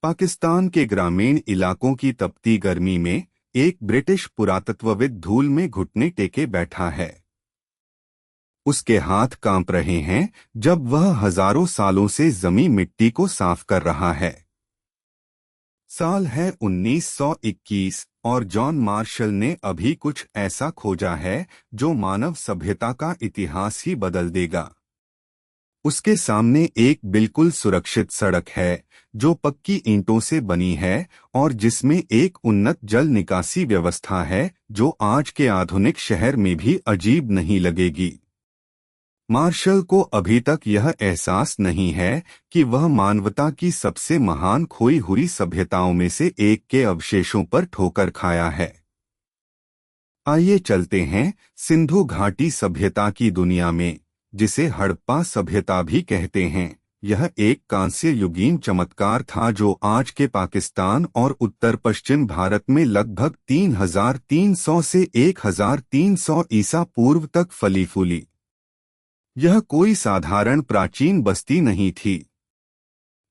पाकिस्तान के ग्रामीण इलाकों की तपती गर्मी में एक ब्रिटिश पुरातत्वविद धूल में घुटने टेके बैठा है। उसके हाथ कांप रहे हैं जब वह हजारों सालों से जमी मिट्टी को साफ कर रहा है। साल है 1921 और जॉन मार्शल ने अभी कुछ ऐसा खोजा है जो मानव सभ्यता का इतिहास ही बदल देगा। उसके सामने एक बिल्कुल सुरक्षित सड़क है जो पक्की ईंटों से बनी है और जिसमें एक उन्नत जल निकासी व्यवस्था है जो आज के आधुनिक शहर में भी अजीब नहीं लगेगी। मार्शल को अभी तक यह एहसास नहीं है कि वह मानवता की सबसे महान खोई हुई सभ्यताओं में से एक के अवशेषों पर ठोकर खाया है। आइए चलते हैं सिंधु घाटी सभ्यता की दुनिया में, जिसे हड़प्पा सभ्यता भी कहते हैं। यह एक कांस्य युगीन चमत्कार था जो आज के पाकिस्तान और उत्तर पश्चिम भारत में लगभग 3300 से 1300 ईसा पूर्व तक फली फूली। यह कोई साधारण प्राचीन बस्ती नहीं थी।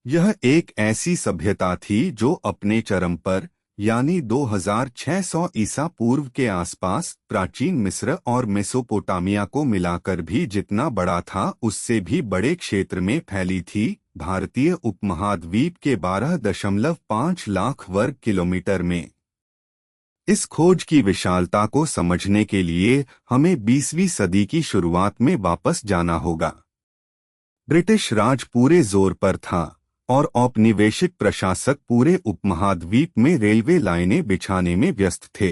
यह एक ऐसी सभ्यता थी जो अपने चरम पर यानी 2600 ईसा पूर्व के आसपास प्राचीन मिस्र और मेसोपोटामिया को मिलाकर भी जितना बड़ा था उससे भी बड़े क्षेत्र में फैली थी। भारतीय उपमहाद्वीप के 12.5 लाख वर्ग किलोमीटर में। इस खोज की विशालता को समझने के लिए हमें 20वीं सदी की शुरुआत में वापस जाना होगा। ब्रिटिश राज पूरे जोर पर था और औपनिवेशिक प्रशासक पूरे उपमहाद्वीप में रेलवे लाइनें बिछाने में व्यस्त थे।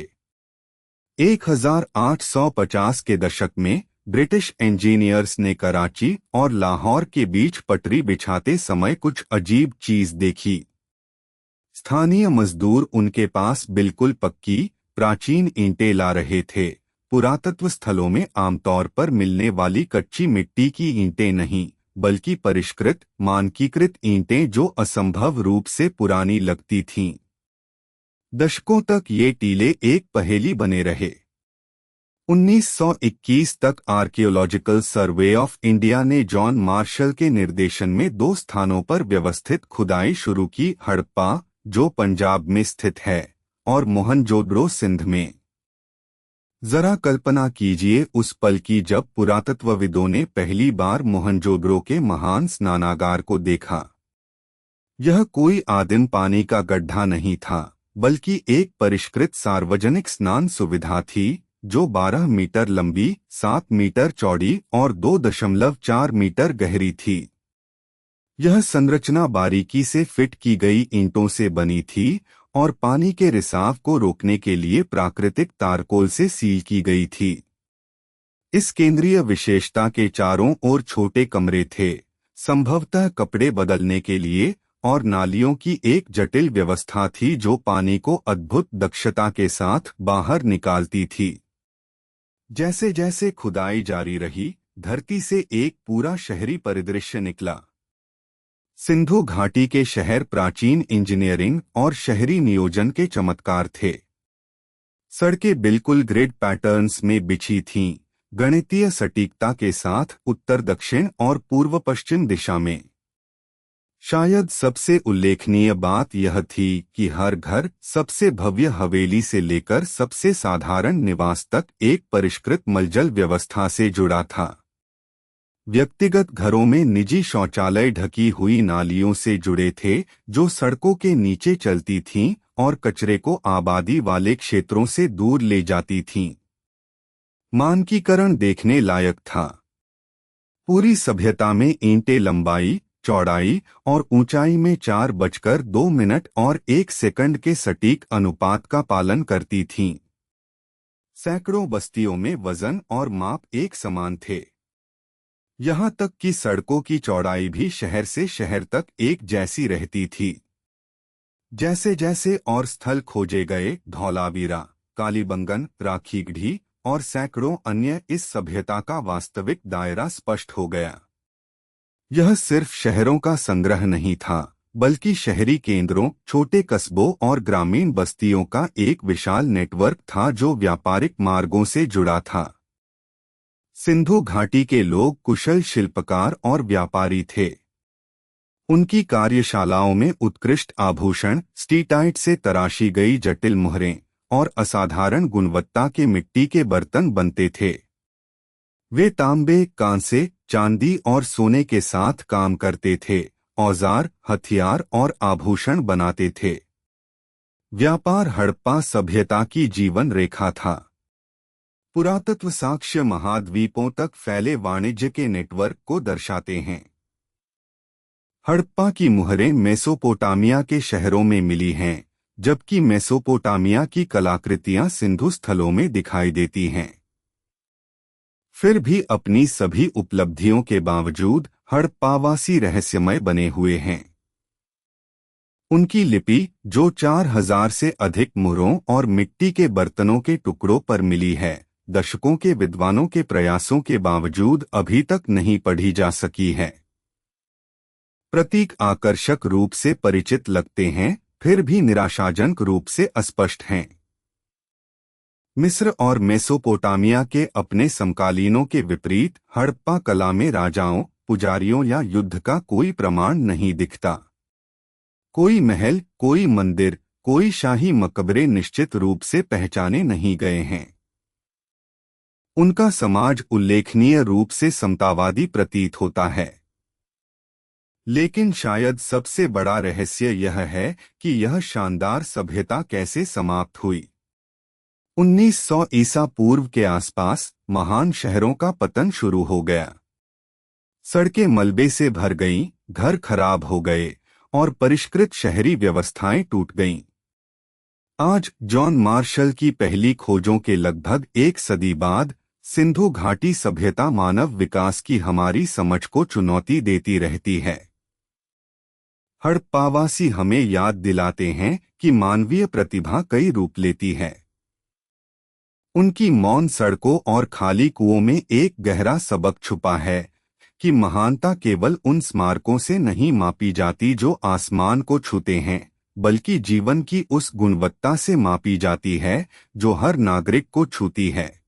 1850 के दशक में ब्रिटिश इंजीनियर्स ने कराची और लाहौर के बीच पटरी बिछाते समय कुछ अजीब चीज देखी। स्थानीय मजदूर उनके पास बिल्कुल पक्की प्राचीन ईंटें ला रहे थे। पुरातत्व स्थलों में आमतौर पर मिलने वाली कच्ची मिट्टी की ईंटें नहीं, बल्कि परिष्कृत मानकीकृत ईंटें जो असंभव रूप से पुरानी लगती थीं। दशकों तक ये टीले एक पहेली बने रहे। 1921 तक आर्कियोलॉजिकल सर्वे ऑफ इंडिया ने जॉन मार्शल के निर्देशन में 2 स्थानों पर व्यवस्थित खुदाई शुरू की, हड़प्पा जो पंजाब में स्थित है और मोहनजोदड़ो सिंध में। जरा कल्पना कीजिए उस पल की जब पुरातत्वविदों ने पहली बार मोहनजोदड़ो के महान स्नानागार को देखा। यह कोई आदिम पानी का गड्ढा नहीं था, बल्कि एक परिष्कृत सार्वजनिक स्नान सुविधा थी जो 12 मीटर लंबी, 7 मीटर चौड़ी और 2.4 मीटर गहरी थी। यह संरचना बारीकी से फिट की गई ईंटों से बनी थी और पानी के रिसाव को रोकने के लिए प्राकृतिक तारकोल से सील की गई थी। इस केंद्रीय विशेषता के चारों ओर छोटे कमरे थे, संभवतः कपड़े बदलने के लिए, और नालियों की एक जटिल व्यवस्था थी जो पानी को अद्भुत दक्षता के साथ बाहर निकालती थी। जैसे जैसे खुदाई जारी रही, धरती से एक पूरा शहरी परिदृश्य निकला। सिंधु घाटी के शहर प्राचीन इंजीनियरिंग और शहरी नियोजन के चमत्कार थे। सड़कें बिल्कुल ग्रिड पैटर्न्स में बिछी थीं, गणितीय सटीकता के साथ उत्तर दक्षिण और पूर्व पश्चिम दिशा में। शायद सबसे उल्लेखनीय बात यह थी कि हर घर, सबसे भव्य हवेली से लेकर सबसे साधारण निवास तक, एक परिष्कृत मलजल व्यवस्था से जुड़ा था। व्यक्तिगत घरों में निजी शौचालय ढकी हुई नालियों से जुड़े थे जो सड़कों के नीचे चलती थीं और कचरे को आबादी वाले क्षेत्रों से दूर ले जाती थीं। मानकीकरण देखने लायक था। पूरी सभ्यता में ईंटें लंबाई, चौड़ाई और ऊंचाई में 4:02 और 1 सेकंड के सटीक अनुपात का पालन करती थीं। सैकड़ों बस्तियों में वजन और माप एक समान थे। यहाँ तक कि सड़कों की चौड़ाई भी शहर से शहर तक एक जैसी रहती थी। जैसे जैसे और स्थल खोजे गए, धौलावीरा, कालीबंगन, राखीगढ़ी और सैकड़ों अन्य, इस सभ्यता का वास्तविक दायरा स्पष्ट हो गया। यह सिर्फ शहरों का संग्रह नहीं था, बल्कि शहरी केंद्रों, छोटे कस्बों और ग्रामीण बस्तियों का एक विशाल नेटवर्क था जो व्यापारिक मार्गों से जुड़ा था। सिंधु घाटी के लोग कुशल शिल्पकार और व्यापारी थे। उनकी कार्यशालाओं में उत्कृष्ट आभूषण, स्टीटाइट से तराशी गई जटिल मुहरें और असाधारण गुणवत्ता के मिट्टी के बर्तन बनते थे। वे तांबे, कांसे, चांदी और सोने के साथ काम करते थे, औजार, हथियार और आभूषण बनाते थे। व्यापार हड़प्पा सभ्यता की जीवन रेखा था। पुरातत्व साक्ष्य महाद्वीपों तक फैले वाणिज्य के नेटवर्क को दर्शाते हैं। हड़प्पा की मुहरें मेसोपोटामिया के शहरों में मिली हैं, जबकि मेसोपोटामिया की कलाकृतियां सिंधु स्थलों में दिखाई देती हैं। फिर भी अपनी सभी उपलब्धियों के बावजूद हड़प्पावासी रहस्यमय बने हुए हैं। उनकी लिपि, जो 4000 से अधिक मुहरों और मिट्टी के बर्तनों के टुकड़ों पर मिली है, दशकों के विद्वानों के प्रयासों के बावजूद अभी तक नहीं पढ़ी जा सकी है। प्रतीक आकर्षक रूप से परिचित लगते हैं, फिर भी निराशाजनक रूप से अस्पष्ट हैं। मिस्र और मेसोपोटामिया के अपने समकालीनों के विपरीत हड़प्पा कला में राजाओं, पुजारियों या युद्ध का कोई प्रमाण नहीं दिखता। कोई महल, कोई मंदिर, कोई शाही मकबरे निश्चित रूप से पहचाने नहीं गए हैं। उनका समाज उल्लेखनीय रूप से समतावादी प्रतीत होता है। लेकिन शायद सबसे बड़ा रहस्य यह है कि यह शानदार सभ्यता कैसे समाप्त हुई। 1900 ईसा पूर्व के आसपास महान शहरों का पतन शुरू हो गया। सड़कें मलबे से भर गईं, घर खराब हो गए और परिष्कृत शहरी व्यवस्थाएं टूट गईं। आज जॉन मार्शल की पहली खोजों के लगभग एक सदी बाद सिंधु घाटी सभ्यता मानव विकास की हमारी समझ को चुनौती देती रहती है। हड़प्पावासी हमें याद दिलाते हैं कि मानवीय प्रतिभा कई रूप लेती है। उनकी मौन सड़कों और खाली कुओं में एक गहरा सबक छुपा है कि महानता केवल उन स्मारकों से नहीं मापी जाती जो आसमान को छूते हैं, बल्कि जीवन की उस गुणवत्ता से मापी जाती है जो हर नागरिक को छूती है।